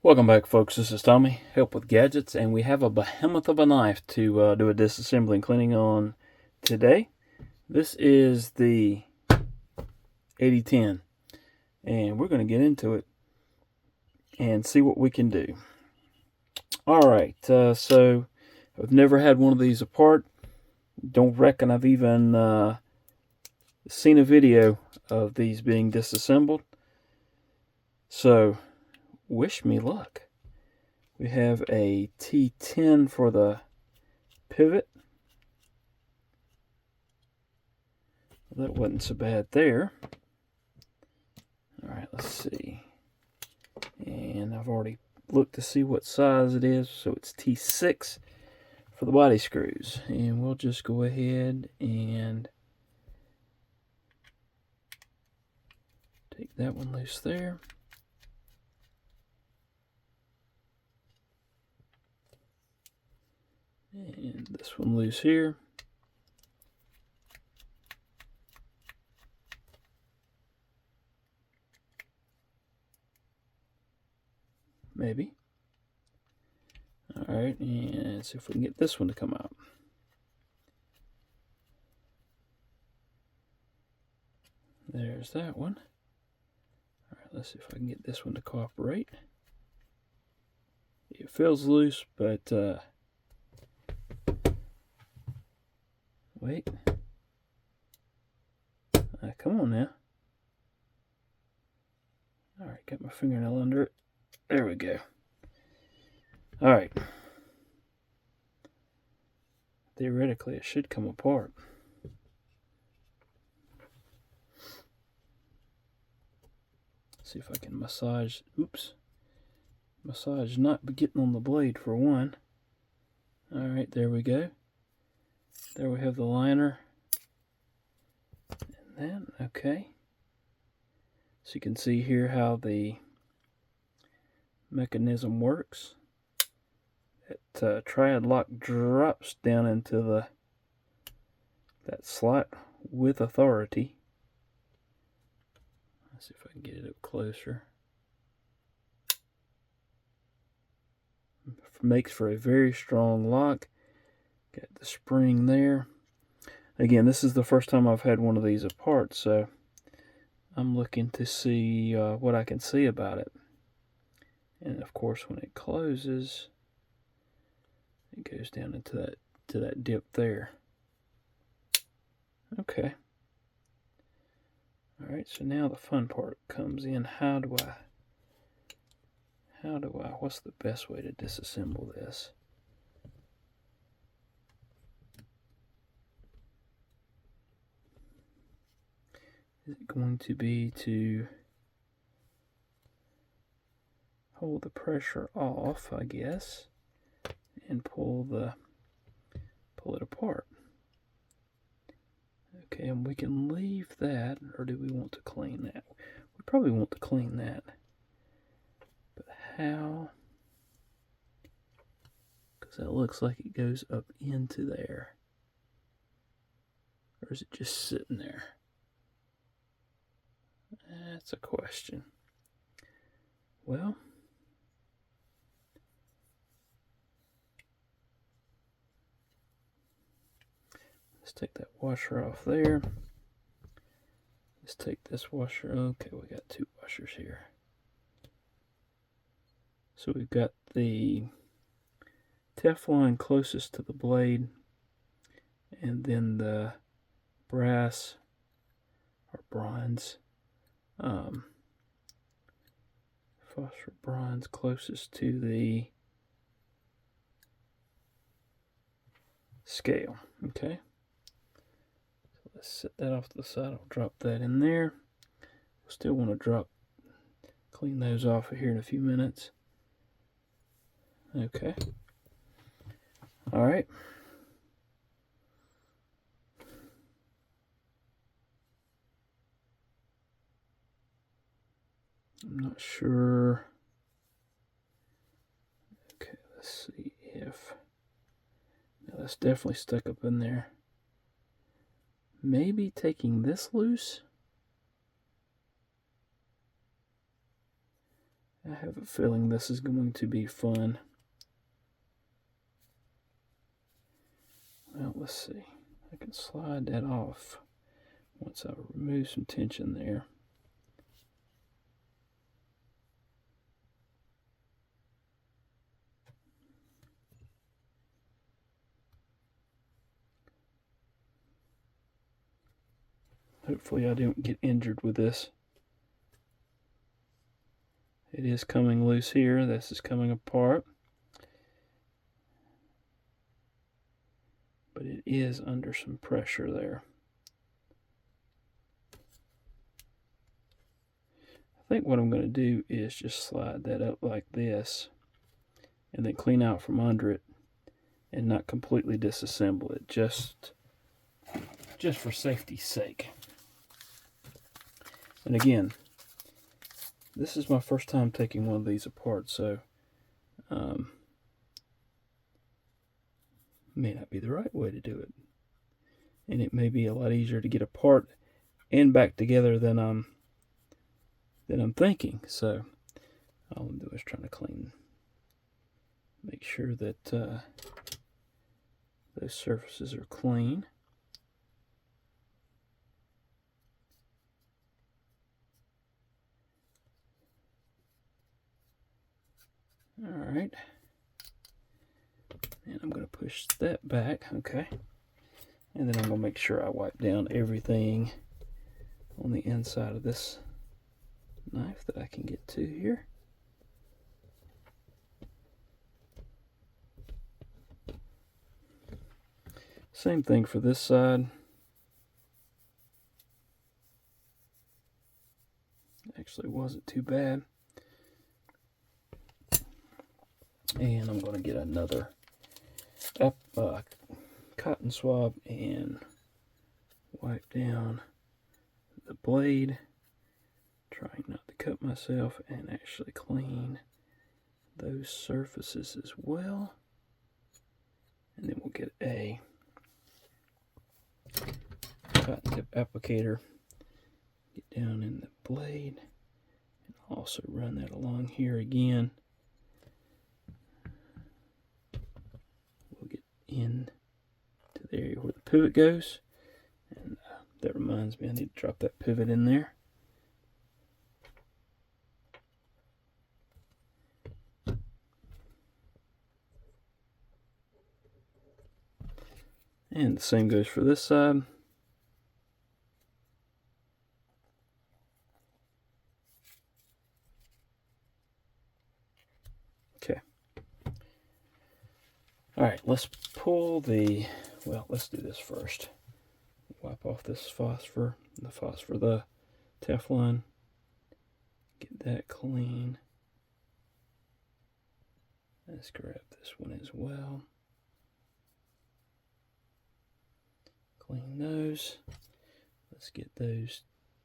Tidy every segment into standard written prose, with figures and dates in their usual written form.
Welcome back, folks. This is Tommy, Help with Gadgets, and we have a behemoth of a knife to do a disassembly and cleaning on today. This is the AD10, and we're going to get into it and see what we can do. Alright, so I've never had one of these apart. Don't reckon I've even seen a video of these being disassembled. So, wish me luck. We have a T10 for the pivot. That wasn't so bad there. Alright, let's see. And I've already looked to see what size it is. So it's T6 for the body screws. And we'll just go ahead and take that one loose there. And this one loose here. Maybe. Alright, and see if we can get this one to come out. There's that one. Alright, let's see if I can get this one to cooperate. It feels loose, but wait. Come on now. Alright, got my fingernail under it. There we go. Alright. Theoretically, it should come apart. See if I can massage. Massage not getting on the blade for one. Alright, there we go. There we have the liner. And then, okay. So you can see here how the mechanism works. That triad lock drops down into that slot with authority. Let's see if I can get it up closer. Makes for a very strong lock. Got the spring there. Again, this is the first time I've had one of these apart, so I'm looking to see what I can see about it. And of course, when it closes, it goes down into that dip there. Okay. All right. So now the fun part comes in. What's the best way to disassemble this? Is it going to be to hold the pressure off, I guess, and pull it apart? Okay, and we can leave that, or do we want to clean that? We probably want to clean that. But how? Because that looks like it goes up into there. Or is it just sitting there? That's a question. Well, let's take that washer off there. Let's take this washer. Okay, we got two washers here. So we've got the Teflon closest to the blade, and then the brass or bronze, phosphor bronze closest to the scale. Okay. So let's set that off to the side. I'll drop that in there. We'll still want to clean those off here in a few minutes. Okay. All right. I'm not sure. Okay, let's see if. No, that's definitely stuck up in there. Maybe taking this loose I have a feeling this is going to be fun. Well, let's see. I can slide that off once I remove some tension there. Hopefully I don't get injured with this. It is coming loose here. This is coming apart. But it is under some pressure there. I think what I'm going to do is just slide that up like this and then clean out from under it and not completely disassemble it, just for safety's sake. And again, this is my first time taking one of these apart, so may not be the right way to do it. And it may be a lot easier to get apart and back together than I'm thinking. So all I'm doing is trying to make sure that those surfaces are clean. All right. And I'm going to push that back, okay. And then I'm going to make sure I wipe down everything on the inside of this knife that I can get to here. Same thing for this side. Actually wasn't too bad. And I'm going to get another cotton swab and wipe down the blade, trying not to cut myself, and actually clean those surfaces as well. And then we'll get a cotton tip applicator, get down in the blade, and also run that along here again. We'll get in to the area where the pivot goes, and that reminds me I need to drop that pivot in there. And the same goes for this side. Okay. All right, let's pull the, well, let's do this first. Wipe off this phosphor, the Teflon. Get that clean. Let's grab this one as well. Clean those. Let's get those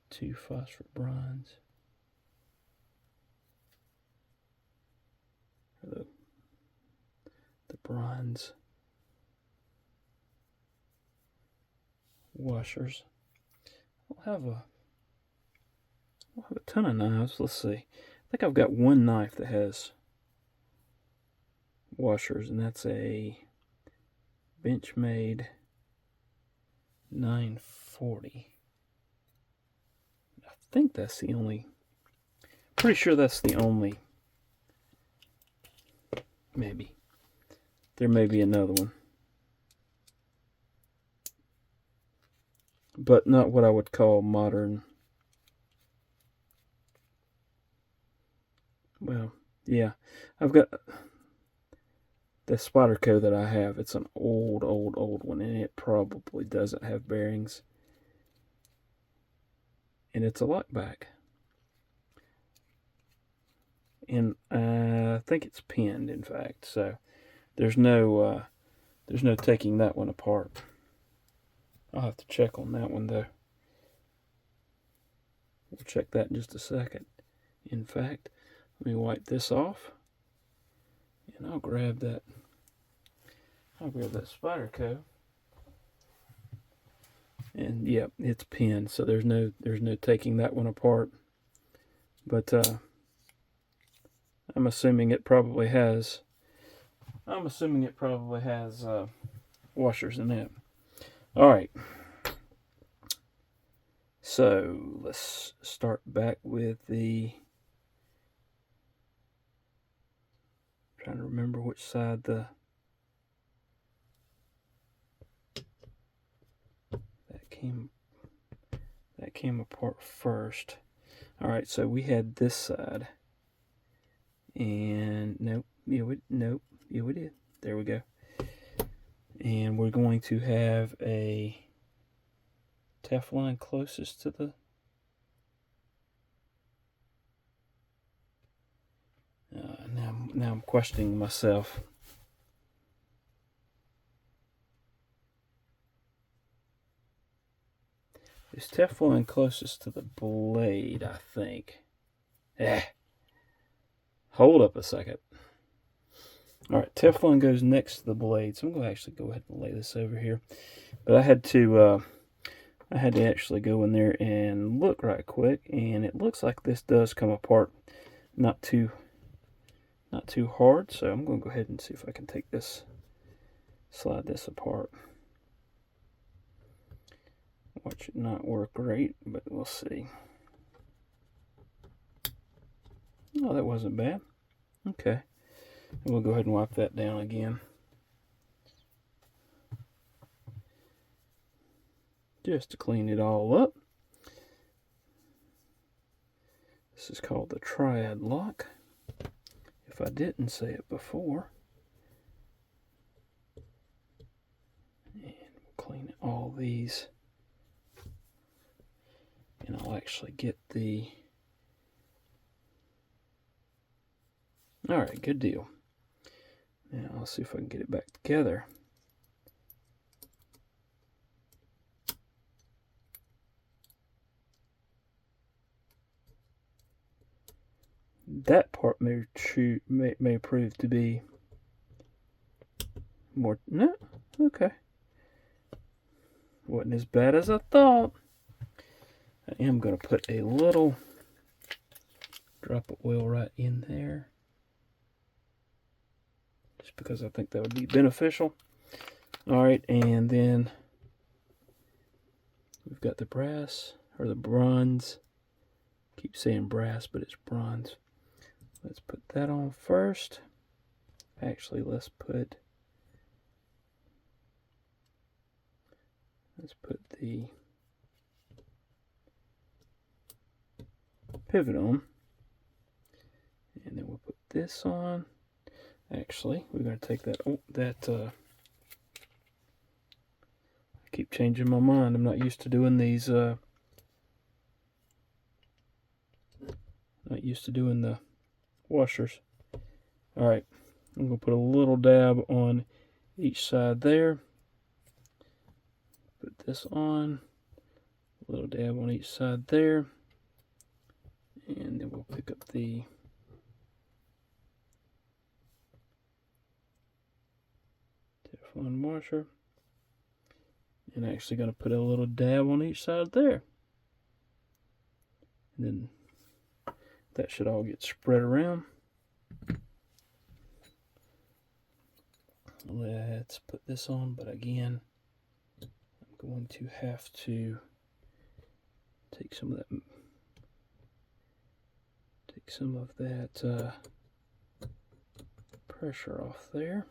two phosphor bronze. Or the bronze washers. I'll have a ton of knives. Let's see. I think I've got one knife that has washers, and that's a Benchmade 940. I think that's the only, pretty sure that's the only, maybe. There may be another one. But not what I would call modern. Well, yeah. I've got the Spyderco that I have. It's an old one, and it probably doesn't have bearings. And it's a lockback. And I think it's pinned, in fact. So there's no taking that one apart. I'll have to check on that one, though. We'll check that in just a second. In fact, let me wipe this off, and I'll grab that Spyderco. And yeah, it's pinned, so there's no taking that one apart. But I'm assuming it probably has washers in it. All right. So let's start back with trying to remember which side that came apart first. All right, so we had this side, and nope, yeah, we did. There we go. And we're going to have a Teflon closest to the. Now I'm questioning myself. Is Teflon closest to the blade, I think. Hold up a second. All right, Teflon goes next to the blade, so I'm going to actually go ahead and lay this over here. But I had to actually go in there and look right quick, and it looks like this does come apart not too hard. So I'm going to go ahead and see if I can slide this apart. Watch it not work great, but we'll see. Oh, that wasn't bad. Okay. And we'll go ahead and wipe that down again. Just to clean it all up. This is called the triad lock, if I didn't say it before. And we'll clean all these. And I'll actually get the... Alright, good deal. Now I'll see if I can get it back together. That part may prove to be more... No? Okay. Wasn't as bad as I thought. I am going to put a little drop of oil right in there, just because I think that would be beneficial. Alright, and then we've got the brass, or the bronze. I keep saying brass, but it's bronze. Let's put that on first. Actually, let's put the pivot on, and then we'll put this on. Actually, we're going to take that. I keep changing my mind. I'm not used to doing these. Not used to doing the washers. All right, I'm going to put a little dab on each side there. Put this on. A little dab on each side there. And then we'll pick up the Teflon washer. And actually going to put a little dab on each side there. And then that should all get spread around. Let's put this on, but again, I'm going to have to take some of that pressure off there.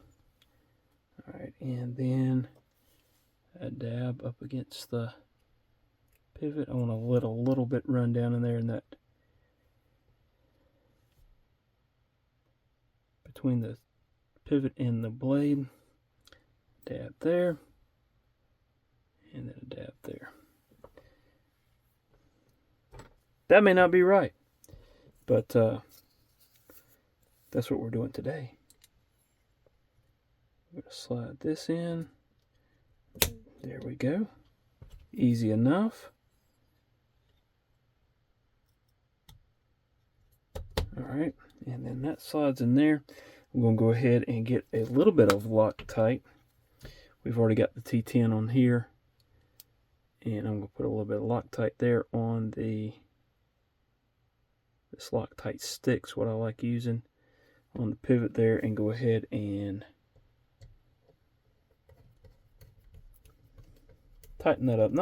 All right, and then a dab up against the pivot. I want to let a little bit run down in there, in that between the pivot and the blade. Dab there, and then a dab there. That may not be right, but that's what we're doing today. I'm going to slide this in. There we go. Easy enough. Alright, and then that slides in there. I'm going to go ahead and get a little bit of Loctite. We've already got the T10 on here. And I'm going to put a little bit of Loctite there on this Loctite stick's what I like using. on the pivot there and go ahead and tighten that up.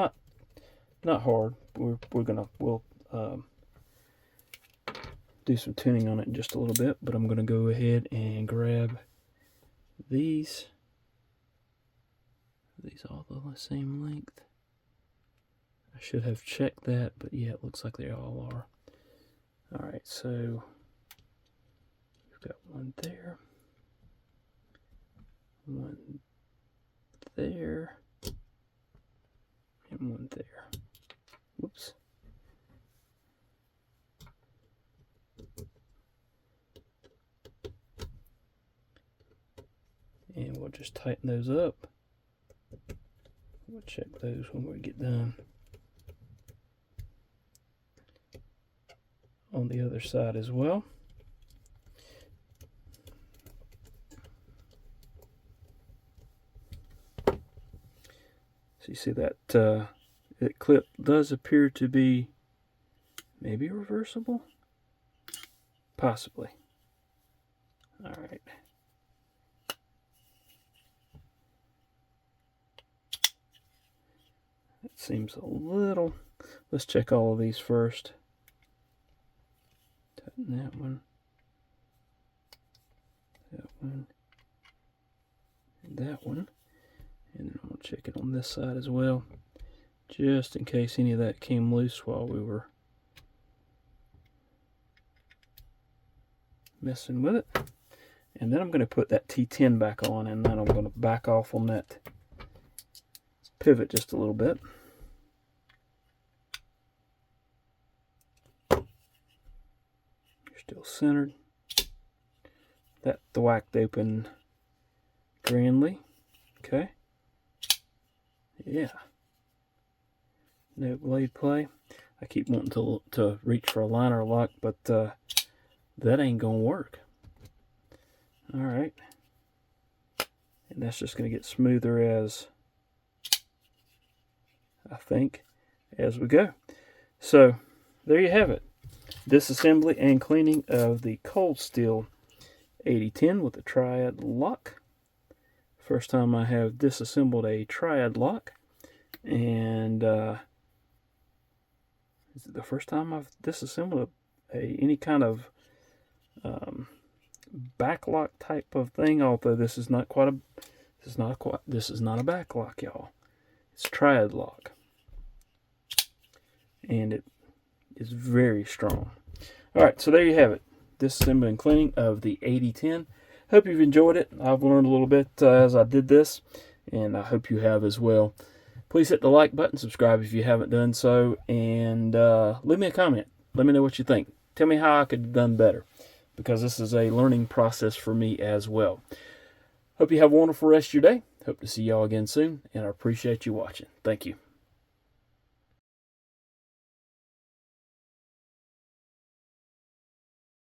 Not hard. We'll do some tuning on it in just a little bit, but I'm gonna go ahead and grab these. Are these all the same length? I should have checked that, but yeah, it looks like they all are. All right, so we've got one there, one there, and one there. Whoops. And we'll just tighten those up. We'll check those when we get done. On the other side as well. So you see that that clip does appear to be maybe reversible? Possibly. All right. It seems a little. Let's check all of these first. Tighten that one, and that one, and then I'm going to check it on this side as well, just in case any of that came loose while we were messing with it. And then I'm going to put that T10 back on, and then I'm going to back off on that pivot just a little bit. Still centered. That thwacked open grandly. Okay. Yeah. No blade play. I keep wanting to reach for a liner lock, but that ain't gonna work. All right. And that's just gonna get smoother as I think as we go. So there you have it. Disassembly and cleaning of the cold steel AD10 with the triad lock. First time I have disassembled a triad lock, and is it the first time I've disassembled any kind of backlock type of thing? Although this is not a backlock, y'all. It's triad lock, and it is very strong. All right, so there you have it. Disassembly and cleaning of the AD10. Hope you've enjoyed it. I've learned a little bit as I did this, and I hope you have as well. Please hit the like button, subscribe if you haven't done so, and leave me a comment. Let me know what you think. Tell me how I could have done better, because this is a learning process for me as well. Hope you have a wonderful rest of your day. Hope to see y'all again soon, and I appreciate you watching. Thank you.